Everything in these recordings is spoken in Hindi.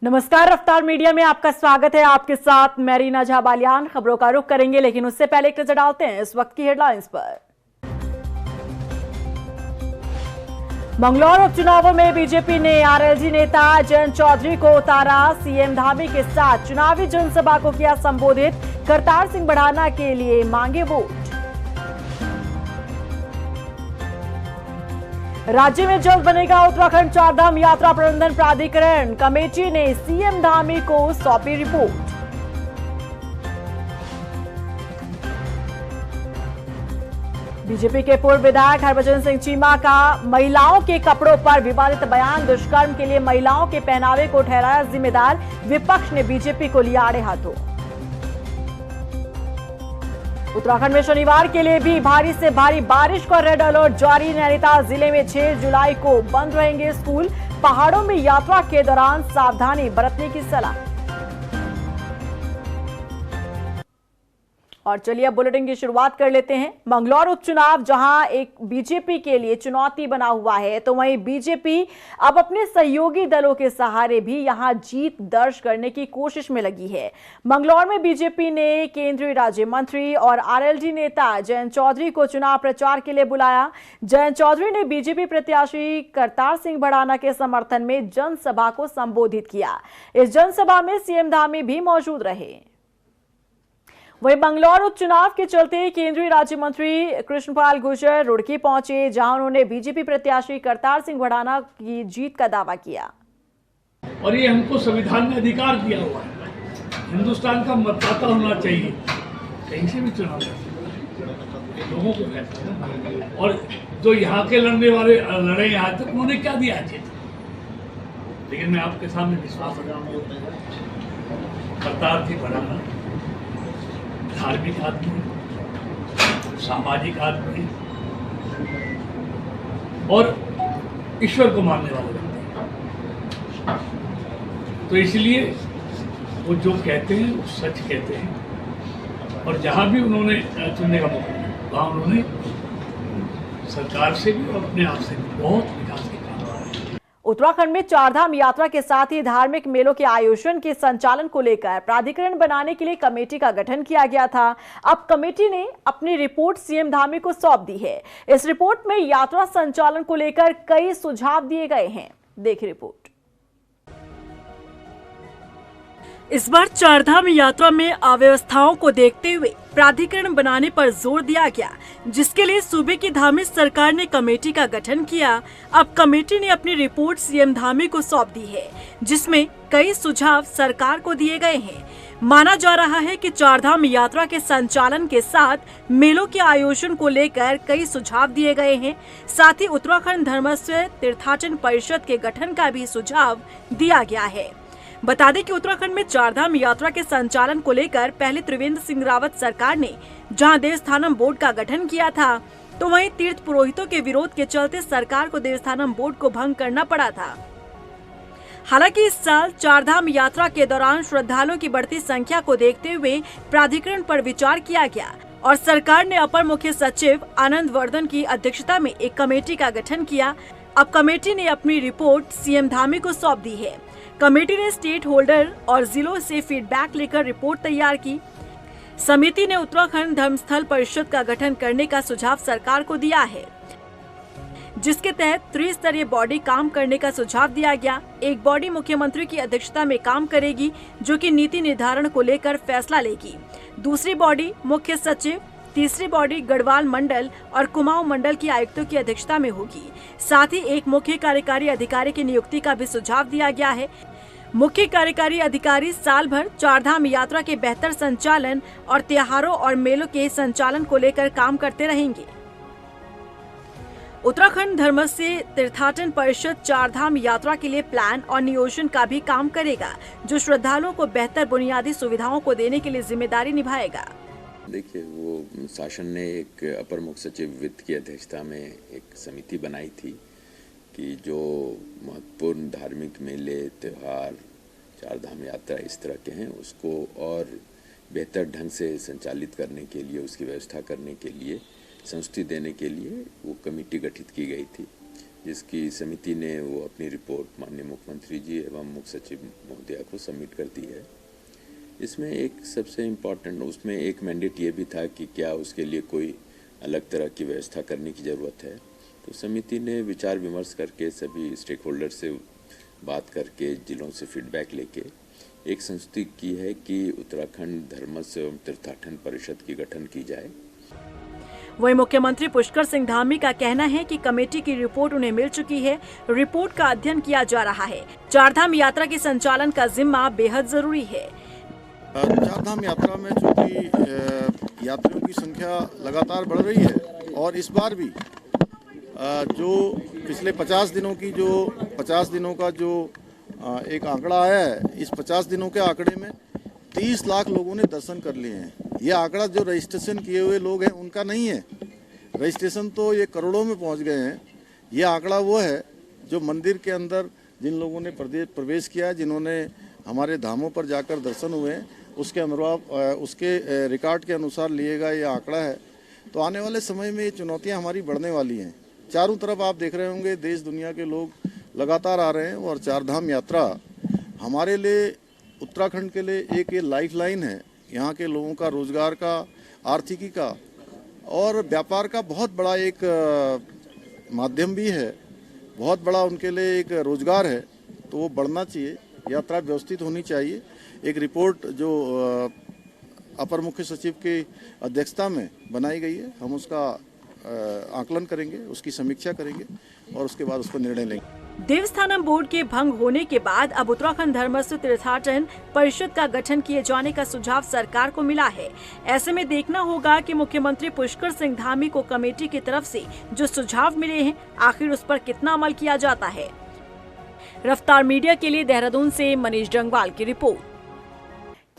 नमस्कार, रफ्तार मीडिया में आपका स्वागत है। आपके साथ मैं रीना झा बालियान। खबरों का रुख करेंगे, लेकिन उससे पहले एक नजर डालते हैं इस वक्त की हेडलाइंस पर। मंगलौर उपचुनावों में बीजेपी ने आरएलडी नेता जयंत चौधरी को उतारा। सीएम धामी के साथ चुनावी जनसभा को किया संबोधित। करतार सिंह बढ़ाना के लिए मांगे वोट। राज्य में जल्द बनेगा उत्तराखंड चारधाम यात्रा प्रबंधन प्राधिकरण। कमेटी ने सीएम धामी को सौंपी रिपोर्ट। बीजेपी के पूर्व विधायक हरभजन सिंह चीमा का महिलाओं के कपड़ों पर विवादित बयान। दुष्कर्म के लिए महिलाओं के पहनावे को ठहराया जिम्मेदार। विपक्ष ने बीजेपी को लिया आड़े हाथों। उत्तराखंड में शनिवार के लिए भी भारी से भारी बारिश का रेड अलर्ट जारी। नैनीताल जिले में 6 जुलाई को बंद रहेंगे स्कूल। पहाड़ों में यात्रा के दौरान सावधानी बरतने की सलाह। और चलिए अब बुलेटिन की शुरुआत कर लेते हैं। मंगलौर उपचुनाव जहां एक बीजेपी के लिए चुनौती बना हुआ है, तो वहीं बीजेपी अब अपने सहयोगी दलों के सहारे भी यहां जीत दर्ज करने की कोशिश में लगी है। मंगलौर में बीजेपी ने केंद्रीय राज्य मंत्री और आरएलडी नेता जयंत चौधरी को चुनाव प्रचार के लिए बुलाया। जयंत चौधरी ने बीजेपी प्रत्याशी करतार सिंह बढ़ाना के समर्थन में जनसभा को संबोधित किया। इस जनसभा में सीएम धामी भी मौजूद रहे। वहीं मंगलौर उपचुनाव के चलते केंद्रीय राज्य मंत्री कृष्णपाल गुर्जर रुड़की पहुंचे, जहां उन्होंने बीजेपी प्रत्याशी करतार सिंह बढ़ाना की जीत का दावा किया। और ये हमको संविधान ने अधिकार दिया हुआ है, हिंदुस्तान का मतदाता होना चाहिए, कहीं से भी चुनाव लोगों को फैसला। और जो यहाँ के लड़ने वाले लड़े यहाँ तक, उन्होंने क्या दिया जीत। लेकिन मैं आपके सामने विश्वास रखता हूँ, करतार सिंह बढ़ाना धार्मिक आदमी, सामाजिक आदमी और ईश्वर को मानने वाले व्यक्ति। तो इसलिए वो जो कहते हैं वो सच कहते हैं। और जहां भी उन्होंने चुनने का मौका दिया, वहां उन्होंने सरकार से भी और अपने आप से भी बहुत विकास के काम। उत्तराखंड में चारधाम यात्रा के साथ ही धार्मिक मेलों के आयोजन के संचालन को लेकर प्राधिकरण बनाने के लिए कमेटी का गठन किया गया था। अब कमेटी ने अपनी रिपोर्ट सीएम धामी को सौंप दी है। इस रिपोर्ट में यात्रा संचालन को लेकर कई सुझाव दिए गए हैं। देखिए रिपोर्ट। इस बार चारधाम यात्रा में अव्यवस्थाओं को देखते हुए प्राधिकरण बनाने पर जोर दिया गया, जिसके लिए सूबे की धामी सरकार ने कमेटी का गठन किया। अब कमेटी ने अपनी रिपोर्ट सीएम धामी को सौंप दी है, जिसमें कई सुझाव सरकार को दिए गए हैं। माना जा रहा है कि चारधाम यात्रा के संचालन के साथ मेलों के आयोजन को लेकर कई सुझाव दिए गए हैं। साथ ही उत्तराखंड धर्मस्व तीर्थाटन परिषद के गठन का भी सुझाव दिया गया है। बता दें कि उत्तराखंड में चारधाम यात्रा के संचालन को लेकर पहले त्रिवेंद्र सिंह रावत सरकार ने जहां देवस्थानम बोर्ड का गठन किया था, तो वहीं तीर्थ पुरोहितों के विरोध के चलते सरकार को देवस्थानम बोर्ड को भंग करना पड़ा था। हालांकि इस साल चारधाम यात्रा के दौरान श्रद्धालुओं की बढ़ती संख्या को देखते हुए प्राधिकरण पर विचार किया गया और सरकार ने अपर मुख्य सचिव आनंद वर्धन की अध्यक्षता में एक कमेटी का गठन किया। अब कमेटी ने अपनी रिपोर्ट सीएम धामी को सौंप दी है। कमेटी ने स्टेट होल्डर और जिलों से फीडबैक लेकर रिपोर्ट तैयार की। समिति ने उत्तराखंड धर्मस्थल परिषद का गठन करने का सुझाव सरकार को दिया है, जिसके तहत त्रिस्तरीय बॉडी काम करने का सुझाव दिया गया। एक बॉडी मुख्यमंत्री की अध्यक्षता में काम करेगी, जो कि नीति निर्धारण को लेकर फैसला लेगी। दूसरी बॉडी मुख्य सचिव, तीसरी बॉडी गढ़वाल मंडल और कुमाऊं मंडल की आयुक्तों की अध्यक्षता में होगी। साथ ही एक मुख्य कार्यकारी अधिकारी की नियुक्ति का भी सुझाव दिया गया है। मुख्य कार्यकारी अधिकारी साल भर चारधाम यात्रा के बेहतर संचालन और त्योहारों और मेलों के संचालन को लेकर काम करते रहेंगे। उत्तराखंड धर्मस्व तीर्थाटन परिषद चारधाम यात्रा के लिए प्लान और नियोजन का भी काम करेगा, जो श्रद्धालुओं को बेहतर बुनियादी सुविधाओं को देने के लिए जिम्मेदारी निभाएगा। देखिए, वो शासन ने एक अपर मुख्य सचिव वित्त की अध्यक्षता में एक समिति बनाई थी कि जो महत्वपूर्ण धार्मिक मेले, त्यौहार, चारधाम यात्रा इस तरह के हैं, उसको और बेहतर ढंग से संचालित करने के लिए, उसकी व्यवस्था करने के लिए, संस्तुति देने के लिए वो कमेटी गठित की गई थी। जिसकी समिति ने वो अपनी रिपोर्ट माननीय मुख्यमंत्री जी एवं मुख्य सचिव महोदया को सबमिट कर दी है। इसमें एक सबसे इम्पॉर्टेंट उसमें एक मैंडेट ये भी था कि क्या उसके लिए कोई अलग तरह की व्यवस्था करने की ज़रूरत है। तो समिति ने विचार विमर्श करके सभी स्टेक होल्डर से बात करके जिलों से फीडबैक लेके एक संस्तुति की है कि उत्तराखंड धर्मस्व एवं तीर्थाटन परिषद की गठन की जाए। वहीं मुख्यमंत्री पुष्कर सिंह धामी का कहना है कि कमेटी की रिपोर्ट उन्हें मिल चुकी है, रिपोर्ट का अध्ययन किया जा रहा है। चारधाम यात्रा के संचालन का जिम्मा बेहद जरूरी है। चारधाम यात्रा में चूंकि यात्रियों की संख्या लगातार बढ़ रही है और इस बार भी जो पिछले 50 दिनों का जो एक आंकड़ा आया है, इस 50 दिनों के आंकड़े में 30 लाख लोगों ने दर्शन कर लिए हैं। ये आंकड़ा जो रजिस्ट्रेशन किए हुए लोग हैं उनका नहीं है, रजिस्ट्रेशन तो ये करोड़ों में पहुंच गए हैं। ये आंकड़ा वो है जो मंदिर के अंदर जिन लोगों ने प्रवेश किया, जिन्होंने हमारे धामों पर जाकर दर्शन हुए हैं, उसके रिकॉर्ड के अनुसार लिए गया ये आंकड़ा है। तो आने वाले समय में ये चुनौतियाँ हमारी बढ़ने वाली हैं। चारों तरफ आप देख रहे होंगे देश दुनिया के लोग लगातार आ रहे हैं और चारधाम यात्रा हमारे लिए, उत्तराखंड के लिए एक ये लाइफ लाइन है। यहाँ के लोगों का रोजगार का, आर्थिकी का और व्यापार का बहुत बड़ा एक माध्यम भी है, बहुत बड़ा उनके लिए एक रोजगार है। तो वो बढ़ना चाहिए, यात्रा व्यवस्थित होनी चाहिए। एक रिपोर्ट जो अपर मुख्य सचिव की अध्यक्षता में बनाई गई है, हम उसका आकलन करेंगे, उसकी समीक्षा करेंगे और उसके बाद उस पर निर्णय लेंगे। देवस्थानम बोर्ड के भंग होने के बाद अब उत्तराखंड धर्मस्व तीर्थाटन परिषद का गठन किए जाने का सुझाव सरकार को मिला है। ऐसे में देखना होगा कि मुख्यमंत्री पुष्कर सिंह धामी को कमेटी की तरफ से जो सुझाव मिले हैं, आखिर उस पर कितना अमल किया जाता है। रफ्तार मीडिया के लिए देहरादून से मनीष जंगवाल की रिपोर्ट।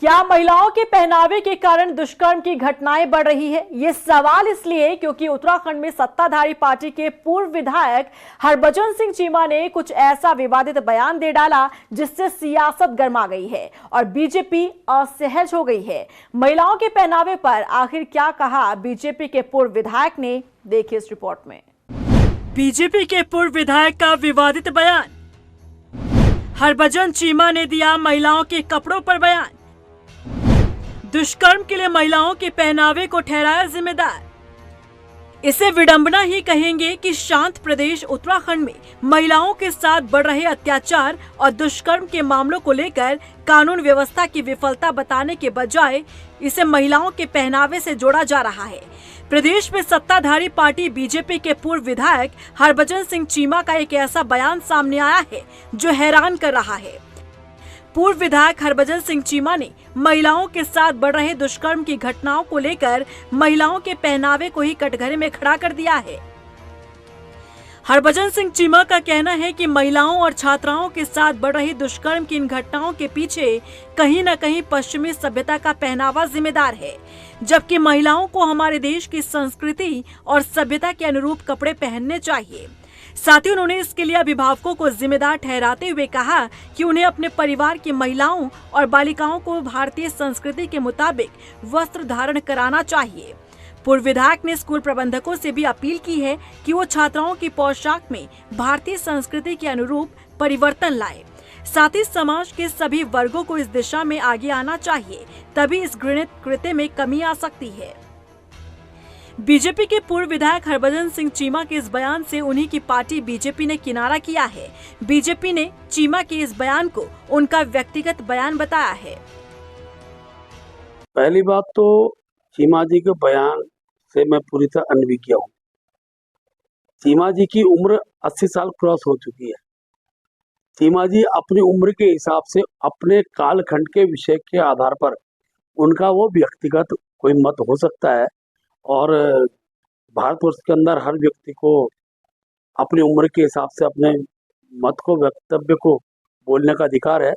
क्या महिलाओं के पहनावे के कारण दुष्कर्म की घटनाएं बढ़ रही है? ये सवाल इसलिए क्योंकि उत्तराखंड में सत्ताधारी पार्टी के पूर्व विधायक हरभजन सिंह चीमा ने कुछ ऐसा विवादित बयान दे डाला जिससे सियासत गर्मा गई है और बीजेपी असहज हो गई है। महिलाओं के पहनावे पर आखिर क्या कहा बीजेपी के पूर्व विधायक ने, देखिए इस रिपोर्ट में। बीजेपी के पूर्व विधायक का विवादित बयान। हरभजन चीमा ने दिया महिलाओं के कपड़ों पर बयान। दुष्कर्म के लिए महिलाओं के पहनावे को ठहराया जिम्मेदार। इसे विडंबना ही कहेंगे कि शांत प्रदेश उत्तराखंड में महिलाओं के साथ बढ़ रहे अत्याचार और दुष्कर्म के मामलों को लेकर कानून व्यवस्था की विफलता बताने के बजाय इसे महिलाओं के पहनावे से जोड़ा जा रहा है। प्रदेश में सत्ताधारी पार्टी बीजेपी के पूर्व विधायक हरभजन सिंह चीमा का एक ऐसा बयान सामने आया है जो हैरान कर रहा है। पूर्व विधायक हरभजन सिंह चीमा ने महिलाओं के साथ बढ़ रहे दुष्कर्म की घटनाओं को लेकर महिलाओं के पहनावे को ही कटघरे में खड़ा कर दिया है। हरभजन सिंह चीमा का कहना है कि महिलाओं और छात्राओं के साथ बढ़ रही दुष्कर्म की इन घटनाओं के पीछे कहीं न कहीं पश्चिमी सभ्यता का पहनावा जिम्मेदार है, जबकि महिलाओं को हमारे देश की संस्कृति और सभ्यता के अनुरूप कपड़े पहनने चाहिए। साथ ही उन्होंने इसके लिए अभिभावकों को जिम्मेदार ठहराते हुए कहा कि उन्हें अपने परिवार की महिलाओं और बालिकाओं को भारतीय संस्कृति के मुताबिक वस्त्र धारण कराना चाहिए। पूर्व विधायक ने स्कूल प्रबंधकों से भी अपील की है कि वो छात्राओं की पोशाक में भारतीय संस्कृति के अनुरूप परिवर्तन लाए। साथ ही समाज के सभी वर्गों को इस दिशा में आगे आना चाहिए, तभी इस घृणित कृत्य में कमी आ सकती है। बीजेपी के पूर्व विधायक हरभजन सिंह चीमा के इस बयान से उन्हीं की पार्टी बीजेपी ने किनारा किया है। बीजेपी ने चीमा के इस बयान को उनका व्यक्तिगत बयान बताया है। पहली बात तो चीमा जी के बयान से मैं पूरी तरह अनभिज्ञ हूँ। चीमा जी की उम्र 80 साल क्रॉस हो चुकी है। चीमा जी अपनी उम्र के हिसाब से अपने कालखंड के विषय के आधार पर उनका वो व्यक्तिगत कोई मत हो सकता है और भारतवर्ष के अंदर हर व्यक्ति को अपनी उम्र के हिसाब से अपने मत को, वक्तव्य को बोलने का अधिकार है।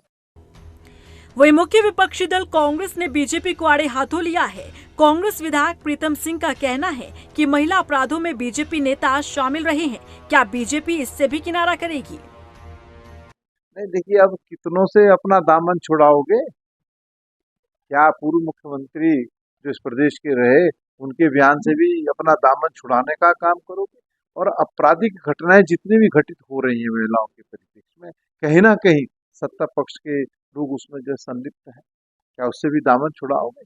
वही मुख्य विपक्षी दल कांग्रेस ने बीजेपी को आड़े हाथों लिया है। कांग्रेस विधायक प्रीतम सिंह का कहना है कि महिला अपराधों में बीजेपी नेता शामिल रहे हैं। क्या बीजेपी इससे भी किनारा करेगी? नहीं, देखिए, अब कितनों से अपना दामन छुड़ाओगे? क्या पूर्व मुख्यमंत्री जो इस प्रदेश के रहे, उनके बयान से भी अपना दामन छुड़ाने का काम करोगे? और आपराधिक घटनाएं जितनी भी घटित हो रही हैं महिलाओं के परिप्रेक्ष्य में, कहीं ना कहीं सत्ता पक्ष के लोग उसमें जो संलिप्त है, क्या उससे भी दामन छुड़ाओगे?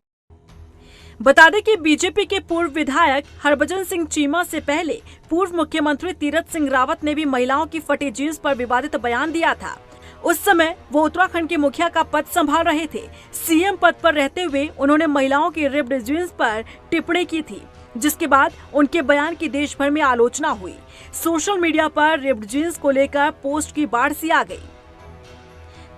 बता दें कि बीजेपी के पूर्व विधायक हरभजन सिंह चीमा से पहले पूर्व मुख्यमंत्री तीरथ सिंह रावत ने भी महिलाओं की फटी जींस पर विवादित बयान दिया था। उस समय वो उत्तराखंड के मुखिया का पद संभाल रहे थे। सीएम पद पर रहते हुए उन्होंने महिलाओं की रिप्ड जींस पर टिप्पणी की थी, जिसके बाद उनके बयान की देश भर में आलोचना हुई। सोशल मीडिया पर रिप्ड जींस को लेकर पोस्ट की बाढ़ सी आ गई।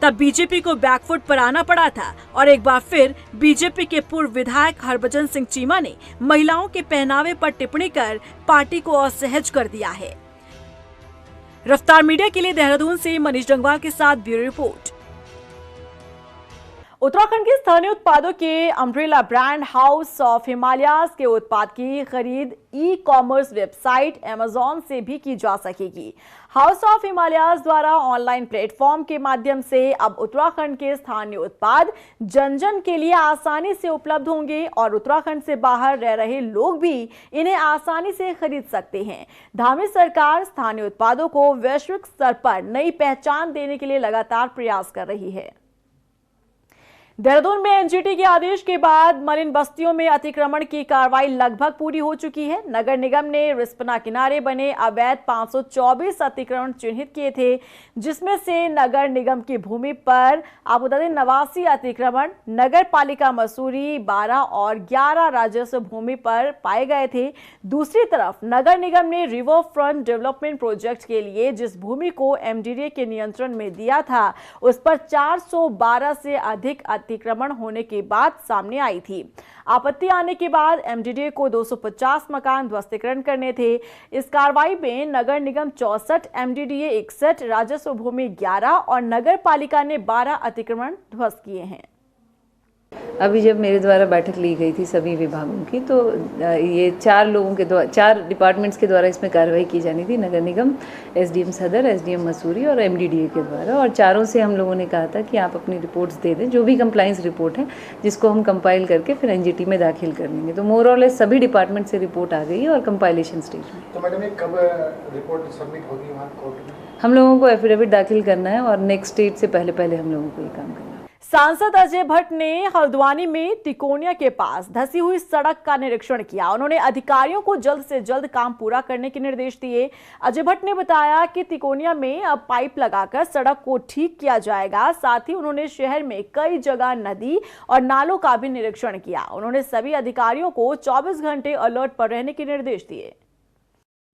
तब बीजेपी को बैकफुट पर आना पड़ा था और एक बार फिर बीजेपी के पूर्व विधायक हरभजन सिंह चीमा ने महिलाओं के पहनावे पर टिप्पणी कर पार्टी को असहज कर दिया है। रफ्तार मीडिया के लिए देहरादून से मनीष डंगवाल के साथ ब्यूरो रिपोर्ट। उत्तराखंड के स्थानीय उत्पादों के umbrella brand house of Himalayas के उत्पाद की खरीद ई-कॉमर्स वेबसाइट अमेज़न से भी की जा सकेगी। हाउस ऑफ हिमालयाज द्वारा ऑनलाइन प्लेटफॉर्म के माध्यम से अब उत्तराखंड के स्थानीय उत्पाद जन जन के लिए आसानी से उपलब्ध होंगे और उत्तराखंड से बाहर रह रहे लोग भी इन्हें आसानी से खरीद सकते हैं। धामी सरकार स्थानीय उत्पादों को वैश्विक स्तर पर नई पहचान देने के लिए लगातार प्रयास कर रही है। देहरादून में एनजीटी के आदेश के बाद मलिन बस्तियों में अतिक्रमण की कार्रवाई लगभग पूरी हो चुकी है। नगर निगम ने रिस्पना किनारे बने अवैध 524 अतिक्रमण चिन्हित किए थे, जिसमें से नगर निगम की भूमि पर आपको बता दें 89 अतिक्रमण, नगर पालिका मसूरी 12 और 11 राजस्व भूमि पर पाए गए थे। दूसरी तरफ नगर निगम ने रिवर फ्रंट डेवलपमेंट प्रोजेक्ट के लिए जिस भूमि को एमडीडीए के नियंत्रण में दिया था, उस पर 412 से अधिक अतिक्रमण होने की बात सामने आई थी। आपत्ति आने के बाद एमडीडीए को 250 मकान ध्वस्तीकरण करने थे। इस कार्रवाई में नगर निगम 64, एमडीडीए 61, राजस्व भूमि 11 और नगर पालिका ने 12 अतिक्रमण ध्वस्त किए हैं। अभी जब मेरे द्वारा बैठक ली गई थी सभी विभागों की, तो ये 4 लोगों के द्वारा 4 डिपार्टमेंट्स के द्वारा इसमें कार्रवाई की जानी थी। नगर निगम, एसडीएम सदर, एसडीएम मसूरी और एमडीडीए के द्वारा, और चारों से हम लोगों ने कहा था कि आप अपनी रिपोर्ट्स दे दें, जो भी कंप्लाइंस रिपोर्ट है, जिसको हम कंपाइल करके फिर एनजीटी में दाखिल कर लेंगे। तो मोर और लेस सभी डिपार्टमेंट से रिपोर्ट आ गई है और कंपाइलेशन स्टेज में। तो मैडम ये कब रिपोर्ट सबमिट होगी वहाँ कोर्ट में? हम लोगों को एफिडेविट दाखिल करना है और नेक्स्ट स्टेज से पहले हम लोगों को ये काम करना है। सांसद अजय भट्ट ने हल्द्वानी में तिकोनिया के पास धसी हुई सड़क का निरीक्षण किया। उन्होंने अधिकारियों को जल्द से जल्द काम पूरा करने के निर्देश दिए। अजय भट्ट ने बताया कि तिकोनिया में अब पाइप लगाकर सड़क को ठीक किया जाएगा। साथ ही उन्होंने शहर में कई जगह नदी और नालों का भी निरीक्षण किया। उन्होंने सभी अधिकारियों को 24 घंटे अलर्ट पर रहने के निर्देश दिए।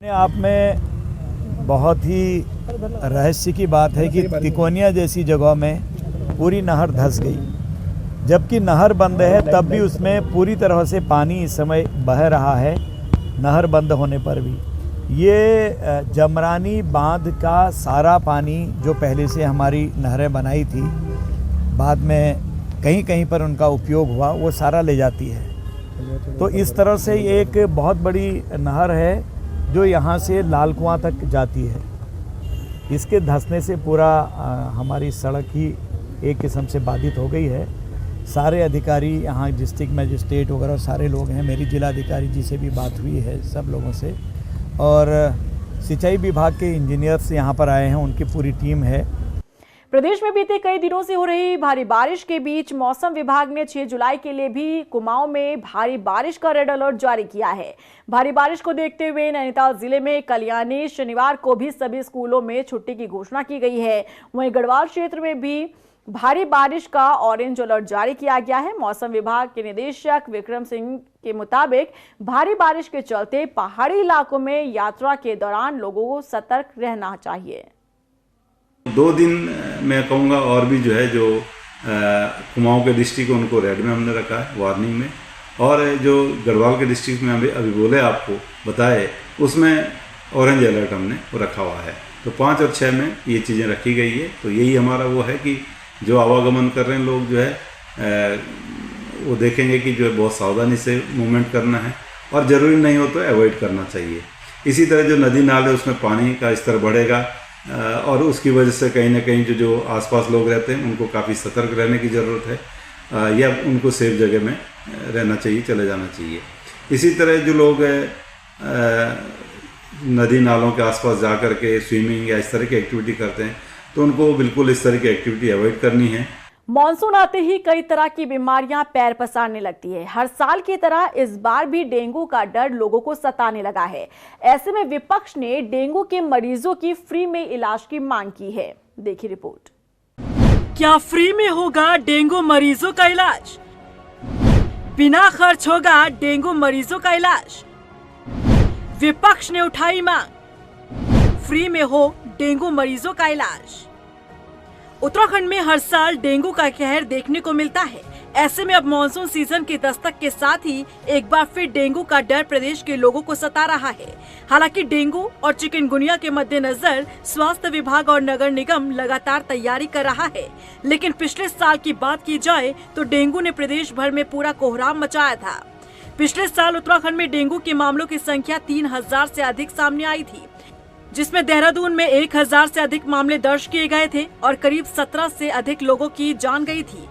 आप में बहुत ही रहस्य की बात है कि तिकोनिया जैसी जगह में पूरी नहर धंस गई, जबकि नहर बंद है तब भी उसमें पूरी तरह से पानी इस समय बह रहा है। नहर बंद होने पर भी ये जमरानी बांध का सारा पानी जो पहले से हमारी नहरें बनाई थी, बाद में कहीं कहीं पर उनका उपयोग हुआ, वो सारा ले जाती है। तो इस तरह से ये एक बहुत बड़ी नहर है जो यहाँ से लाल कुआं तक जाती है। इसके धंसने से पूरा हमारी सड़क ही एक किस्म से बाधित हो गई है। सारे अधिकारी यहाँ डिस्ट्रिक्ट मजिस्ट्रेट वगैरह सारे लोग हैं, मेरी जिलाधिकारी जी से भी बात हुई है सब लोगों से, और सिंचाई विभाग के इंजीनियर्स यहाँ पर आए हैं, उनकी पूरी टीम है। प्रदेश में बीते कई दिनों से हो रही भारी बारिश के बीच मौसम विभाग ने 6 जुलाई के लिए भी कुमाऊं में भारी बारिश का रेड अलर्ट जारी किया है। भारी बारिश को देखते हुए नैनीताल जिले में कल यानी शनिवार को भी सभी स्कूलों में छुट्टी की घोषणा की गई है। वहीं गढ़वाल क्षेत्र में भी भारी बारिश का ऑरेंज अलर्ट जारी किया गया है। मौसम विभाग के निदेशक विक्रम सिंह के मुताबिक भारी बारिश के चलते पहाड़ी इलाकों में यात्रा के दौरान लोगों को सतर्क रहना चाहिए। 2 दिन मैं कहूँगा और भी जो है जो कुमाऊं के डिस्ट्रिक्ट उनको रेड में हमने रखा है, वार्निंग में, और जो गढ़वाल के डिस्ट्रिक्ट में अभी बोले आपको बताए, उसमें ऑरेंज अलर्ट हमने रखा हुआ है। तो 5 और 6 में ये चीज़ें रखी गई है। तो यही हमारा वो है कि जो आवागमन कर रहे हैं लोग जो है वो देखेंगे कि जो है बहुत सावधानी से मूवमेंट करना है और ज़रूरी नहीं हो तो अवॉइड करना चाहिए। इसी तरह जो नदी नाले उसमें पानी का स्तर बढ़ेगा और उसकी वजह से कहीं ना कहीं जो आसपास लोग रहते हैं उनको काफ़ी सतर्क रहने की ज़रूरत है, या उनको सेफ जगह में रहना चाहिए, चले जाना चाहिए। इसी तरह जो लोग नदी नालों के आसपास जा कर के स्विमिंग या इस तरह की एक्टिविटी करते हैं, तो उनको बिल्कुल इस तरह की एक्टिविटी अवॉइड करनी है। मॉनसून आते ही कई तरह की बीमारियां पैर पसारने लगती है। हर साल की तरह इस बार भी डेंगू का डर लोगों को सताने लगा है। ऐसे में विपक्ष ने डेंगू के मरीजों की फ्री में इलाज की मांग की है। देखिए रिपोर्ट। क्या फ्री में होगा डेंगू मरीजों का इलाज? बिना खर्च होगा डेंगू मरीजों का इलाज? विपक्ष ने उठाई मांग, फ्री में हो डेंगू मरीजों का इलाज। उत्तराखंड में हर साल डेंगू का कहर देखने को मिलता है। ऐसे में अब मॉनसून सीजन की दस्तक के साथ ही एक बार फिर डेंगू का डर प्रदेश के लोगों को सता रहा है। हालांकि डेंगू और चिकनगुनिया के मद्देनजर स्वास्थ्य विभाग और नगर निगम लगातार तैयारी कर रहा है, लेकिन पिछले साल की बात की जाए तो डेंगू ने प्रदेश भर में पूरा कोहराम मचाया था। पिछले साल उत्तराखंड में डेंगू के मामलों की संख्या 3000 से अधिक सामने आई थी, जिसमें देहरादून में 1000 से अधिक मामले दर्ज किए गए थे और करीब 17 से अधिक लोगों की जान गई थी।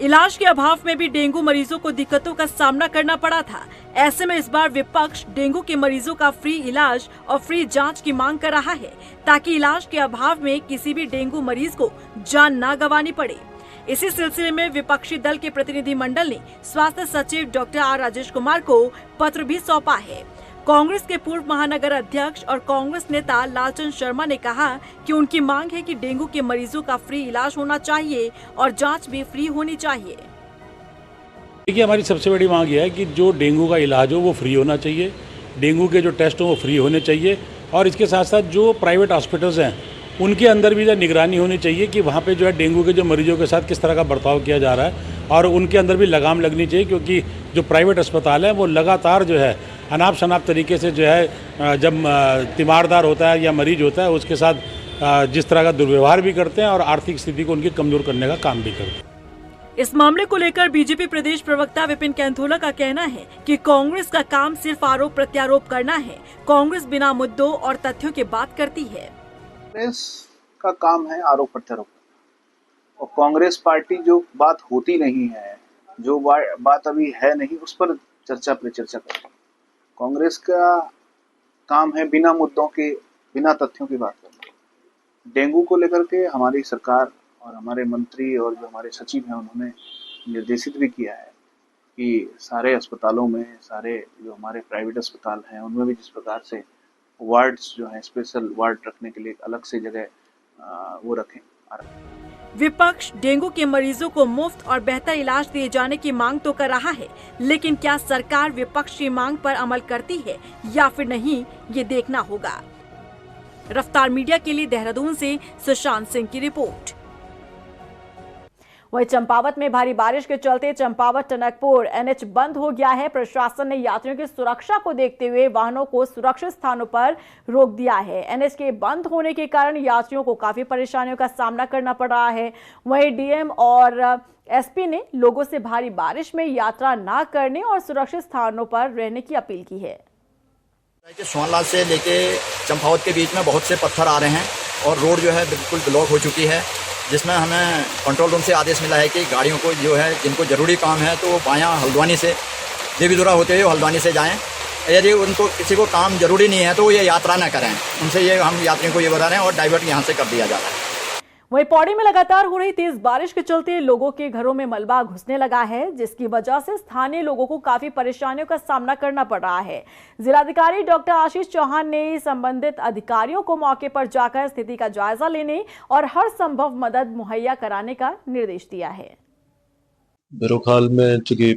इलाज के अभाव में भी डेंगू मरीजों को दिक्कतों का सामना करना पड़ा था। ऐसे में इस बार विपक्ष डेंगू के मरीजों का फ्री इलाज और फ्री जांच की मांग कर रहा है, ताकि इलाज के अभाव में किसी भी डेंगू मरीज को जान न गंवानी पड़े। इसी सिलसिले में विपक्षी दल के प्रतिनिधि मंडल ने स्वास्थ्य सचिव डॉक्टर आर राजेश कुमार को पत्र भी सौंपा है। कांग्रेस के पूर्व महानगर अध्यक्ष और कांग्रेस नेता लालचंद शर्मा ने कहा कि उनकी मांग है कि डेंगू के मरीजों का फ्री इलाज होना चाहिए और जांच भी फ्री होनी चाहिए। देखिए, हमारी सबसे बड़ी मांग यह है कि जो डेंगू का इलाज हो वो फ्री होना चाहिए, डेंगू के जो टेस्ट हो वो फ्री होने चाहिए, और इसके साथ साथ जो प्राइवेट हॉस्पिटल्स हैं उनके अंदर भी जो निगरानी होनी चाहिए कि वहाँ पे जो है डेंगू के जो मरीजों के साथ किस तरह का बर्ताव किया जा रहा है, और उनके अंदर भी लगाम लगनी चाहिए, क्योंकि जो प्राइवेट अस्पताल है वो लगातार जो है अनाप शनाप तरीके से जो है जब तीमारदार होता है या मरीज होता है उसके साथ जिस तरह का दुर्व्यवहार भी करते हैं और आर्थिक स्थिति को उनकी कमजोर करने का काम भी करते हैं। इस मामले को लेकर बीजेपी प्रदेश प्रवक्ता विपिन कैंथोला का कहना है कि कांग्रेस का काम सिर्फ आरोप प्रत्यारोप करना है। कांग्रेस बिना मुद्दों और तथ्यों की बात करती है। कांग्रेस का काम है आरोप प्रत्यारोप, और कांग्रेस पार्टी जो बात होती नहीं है, जो बात अभी है नहीं, उस पर चर्चा पे चर्चा करती है। कांग्रेस का काम है बिना मुद्दों के, बिना तथ्यों की बात करना। डेंगू को लेकर के हमारी सरकार और हमारे मंत्री और जो हमारे सचिव हैं उन्होंने निर्देशित भी किया है कि सारे अस्पतालों में, सारे जो हमारे प्राइवेट अस्पताल हैं उनमें भी जिस प्रकार से वार्ड्स जो हैं, स्पेशल वार्ड रखने के लिए अलग से जगह वो रखें। विपक्ष डेंगू के मरीजों को मुफ्त और बेहतर इलाज दिए जाने की मांग तो कर रहा है, लेकिन क्या सरकार विपक्ष की मांग पर अमल करती है या फिर नहीं, ये देखना होगा। रफ्तार मीडिया के लिए देहरादून से सुशांत सिंह की रिपोर्ट। वहीं चंपावत में भारी बारिश के चलते चंपावत टनकपुर एनएच बंद हो गया है। प्रशासन ने यात्रियों की सुरक्षा को देखते हुए वाहनों को सुरक्षित स्थानों पर रोक दिया है। एनएच के बंद होने के कारण यात्रियों को काफी परेशानियों का सामना करना पड़ रहा है। वहीं डीएम और एसपी ने लोगों से भारी बारिश में यात्रा न करने और सुरक्षित स्थानों पर रहने की अपील की है। सोनलाल से लेके चंपावत के बीच में बहुत से पत्थर आ रहे हैं और रोड जो है बिल्कुल ब्लॉक हो चुकी है, जिसमें हमें कंट्रोल रूम से आदेश मिला है कि गाड़ियों को जो है जिनको ज़रूरी काम है तो वो बायां हल्द्वानी से देवीधुरा होते हुए हल्द्वानी से जाएं। यदि उनको किसी को काम ज़रूरी नहीं है तो वो ये यात्रा न करें। उनसे ये हम यात्रियों को ये बता रहे हैं और डाइवर्ट यहाँ से कर दिया जा रहा है। वहीं पौड़ी में लगातार हो रही तेज बारिश के चलते लोगों के घरों में मलबा घुसने लगा है, जिसकी वजह से स्थानीय लोगों को काफी परेशानियों का सामना करना पड़ रहा है। जिलाधिकारी डॉक्टर आशीष चौहान ने संबंधित अधिकारियों को मौके पर जाकर स्थिति का जायजा लेने और हर संभव मदद मुहैया कराने का निर्देश दिया है। बिरोखाल में चूंकि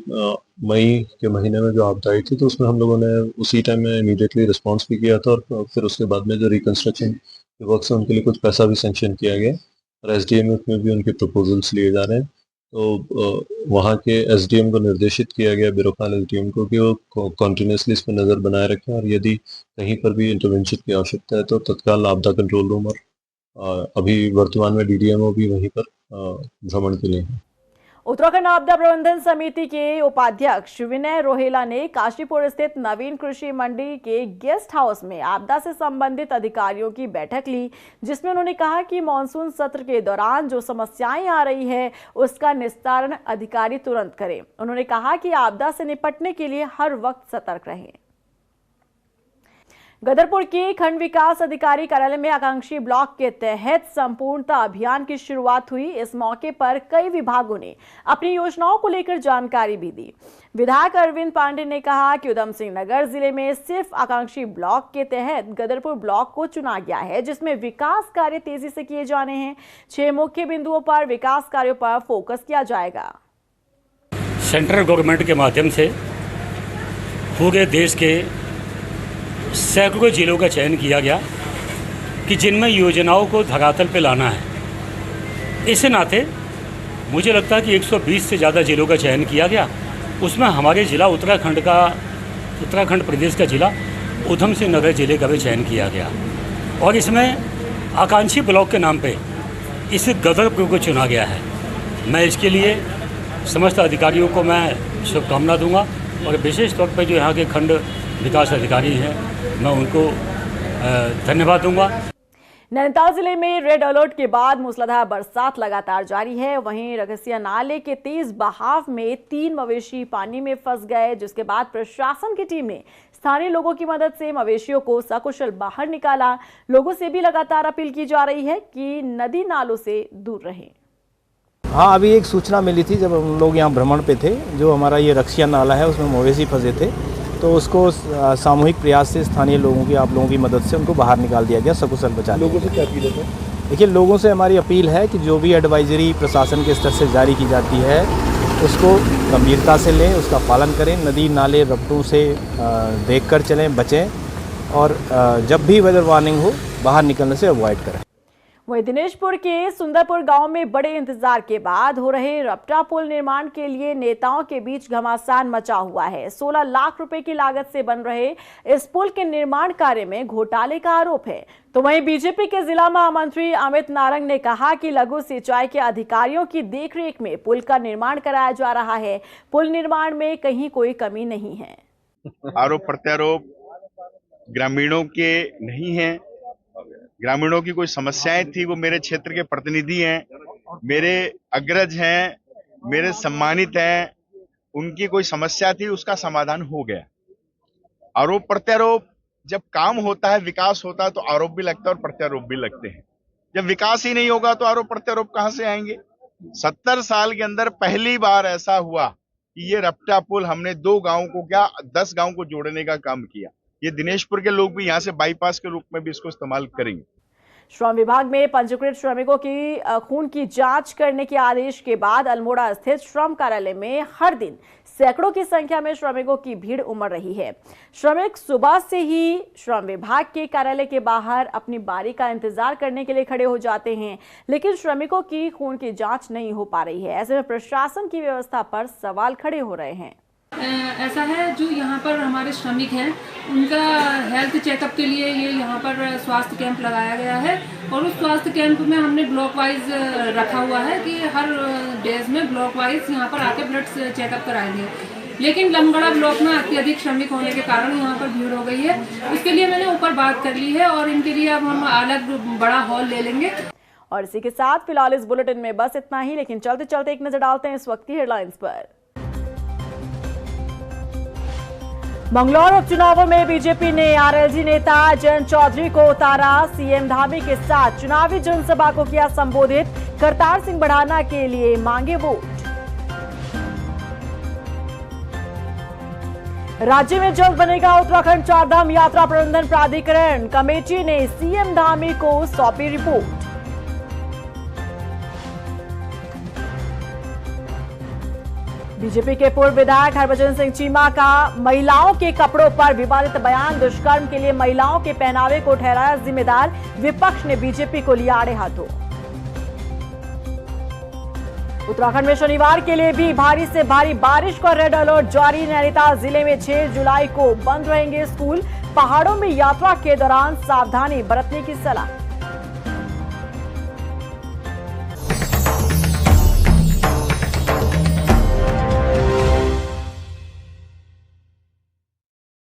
मई के महीने में जो आपदा आई थी तो उसमें हम लोगों ने उसी टाइम में इमीडिएटली रिस्पांस भी किया था और फिर उसके बाद में जो रिकंस्ट्रक्शन वर्क है उनके लिए कुछ पैसा भी सेंक्शन किया गया और एसडीएमएफ में भी उनके प्रपोजल्स लिए जा रहे हैं। तो वहाँ के एसडीएम को निर्देशित किया गया, बिरोखाल एसडीएम को, कि वो कंटिन्यूसली इस पर नज़र बनाए रखें और यदि कहीं पर भी इंटरवेंशन की आवश्यकता है तो तत्काल आपदा कंट्रोल रूम और अभी वर्तमान में डीडीएमओ भी वहीं पर भ्रमण के लिए हैं। उत्तराखंड आपदा प्रबंधन समिति के उपाध्यक्ष विनय रोहेला ने काशीपुर स्थित नवीन कृषि मंडी के गेस्ट हाउस में आपदा से संबंधित अधिकारियों की बैठक ली, जिसमें उन्होंने कहा कि मानसून सत्र के दौरान जो समस्याएं आ रही है उसका निस्तारण अधिकारी तुरंत करें। उन्होंने कहा कि आपदा से निपटने के लिए हर वक्त सतर्क रहें। गदरपुर के खंड विकास अधिकारी कार्यालय में आकांक्षी ब्लॉक के तहत संपूर्णता अभियान की शुरुआत हुई। इस मौके पर कई विभागों ने अपनी योजनाओं को लेकर जानकारी भी दी। विधायक अरविंद पांडे ने कहा कि उधम सिंह नगर जिले में सिर्फ आकांक्षी ब्लॉक के तहत गदरपुर ब्लॉक को चुना गया है, जिसमें विकास कार्य तेजी से किए जाने हैं। 6 मुख्य बिंदुओं पर विकास कार्यों पर फोकस किया जाएगा। सेंट्रल गवर्नमेंट के माध्यम से पूरे देश के सैकड़ों जिलों का चयन किया गया कि जिनमें योजनाओं को धरातल पे लाना है। इस नाते मुझे लगता है कि 120 से ज़्यादा जिलों का चयन किया गया। उसमें हमारे जिला उत्तराखंड प्रदेश का जिला उधम सिंह नगर जिले का भी चयन किया गया और इसमें आकांक्षी ब्लॉक के नाम पे इस गदरपुर को चुना गया है। मैं इसके लिए समस्त अधिकारियों को मैं शुभकामना दूंगा और विशेष तौर पर जो यहाँ के खंड विकास अधिकारी हैं मैं उनको धन्यवाद दूंगा। नैनीताल जिले में रेड अलर्ट के बाद मूसलाधार बरसात लगातार जारी है। वहीं रगसिया नाले के तेज बहाव में 3 मवेशी पानी में फंस गए, जिसके बाद प्रशासन की टीम ने स्थानीय लोगों की मदद से मवेशियों को सकुशल बाहर निकाला। लोगों से भी लगातार अपील की जा रही है कि नदी नालों से दूर रहें। हाँ, अभी एक सूचना मिली थी जब हम लोग यहाँ भ्रमण पे थे, जो हमारा ये रक्सिया नाला है उसमें मवेशी फंसे थे, तो उसको सामूहिक प्रयास से स्थानीय लोगों की, आप लोगों की मदद से उनको बाहर निकाल दिया गया, सकुशल बचा लिया। लोगों से क्या अपील है? देखिए, लोगों से हमारी अपील है कि जो भी एडवाइजरी प्रशासन के स्तर से जारी की जाती है उसको गंभीरता से लें, उसका पालन करें, नदी नाले रपटों से देखकर चलें, बचें और जब भी वेदर वार्निंग हो बाहर निकलने से अवॉइड करें। वहीं दिनेशपुर के सुंदरपुर गांव में बड़े इंतजार के बाद हो रहे रपटा पुल निर्माण के लिए नेताओं के बीच घमासान मचा हुआ है। 16 लाख रुपए की लागत से बन रहे इस पुल के निर्माण कार्य में घोटाले का आरोप है। तो वहीं बीजेपी के जिला महामंत्री अमित नारंग ने कहा कि लघु सिंचाई के अधिकारियों की देखरेख में पुल का निर्माण कराया जा रहा है। पुल निर्माण में कहीं कोई कमी नहीं है। आरोप प्रत्यारोप ग्रामीणों के नहीं है। ग्रामीणों की कोई समस्याएं थी, वो मेरे क्षेत्र के प्रतिनिधि हैं, मेरे अग्रज हैं, मेरे सम्मानित हैं, उनकी कोई समस्या थी, उसका समाधान हो गया। आरोप प्रत्यारोप, जब काम होता है, विकास होता है तो आरोप भी लगता है और प्रत्यारोप भी लगते हैं। जब विकास ही नहीं होगा तो आरोप प्रत्यारोप कहां से आएंगे? 70 साल के अंदर पहली बार ऐसा हुआ कि ये रपटा पुल हमने 2 गांव को क्या 10 गांव को जोड़ने का काम किया। ये दिनेशपुर के लोग भी यहाँ से बाईपास के रूप में भी इसको इस्तेमाल करेंगे। श्रम विभाग में पंजीकृत श्रमिकों की खून की जांच करने के आदेश के बाद अल्मोड़ा स्थित श्रम कार्यालय में हर दिन सैकड़ों की संख्या में श्रमिकों की भीड़ उमड़ रही है। श्रमिक सुबह से ही श्रम विभाग के कार्यालय के बाहर अपनी बारी का इंतजार करने के लिए खड़े हो जाते हैं, लेकिन श्रमिकों की खून की जांच नहीं हो पा रही है। ऐसे में प्रशासन की व्यवस्था पर सवाल खड़े हो रहे हैं। ऐसा है, जो यहाँ पर हमारे श्रमिक हैं उनका हेल्थ चेकअप के लिए ये यहाँ पर स्वास्थ्य कैंप लगाया गया है और उस स्वास्थ्य कैंप में हमने ब्लॉक वाइज रखा हुआ है कि हर डेज में ब्लॉक वाइज यहाँ पर आके ब्लड चेकअप कराएंगे। लेकिन लमगड़ा ब्लॉक में अत्यधिक श्रमिक होने के कारण यहाँ पर भीड़ हो गई है। इसके लिए मैंने ऊपर बात कर ली है और इनके लिए अब हम अलग बड़ा हॉल ले लेंगे। और इसी के साथ फिलहाल इस बुलेटिन में बस इतना ही, लेकिन चलते चलते एक नजर डालते हैं इस वक्त की हेडलाइंस पर। मंगलौर उपचुनावों में बीजेपी ने आरएलडी नेता जयंत चौधरी को उतारा। सीएम धामी के साथ चुनावी जनसभा को किया संबोधित। करतार सिंह बढ़ाना के लिए मांगे वोट। राज्य में जल्द बनेगा उत्तराखंड चारधाम यात्रा प्रबंधन प्राधिकरण। कमेटी ने सीएम धामी को सौंपी रिपोर्ट। बीजेपी के पूर्व विधायक हरभजन सिंह चीमा का महिलाओं के कपड़ों पर विवादित बयान। दुष्कर्म के लिए महिलाओं के पहनावे को ठहराया जिम्मेदार। विपक्ष ने बीजेपी को लिया आड़े हाथों। उत्तराखंड में शनिवार के लिए भी भारी से भारी बारिश का रेड अलर्ट जारी। नैनीताल जिले में 6 जुलाई को बंद रहेंगे स्कूल। पहाड़ों में यात्रा के दौरान सावधानी बरतने की सलाह।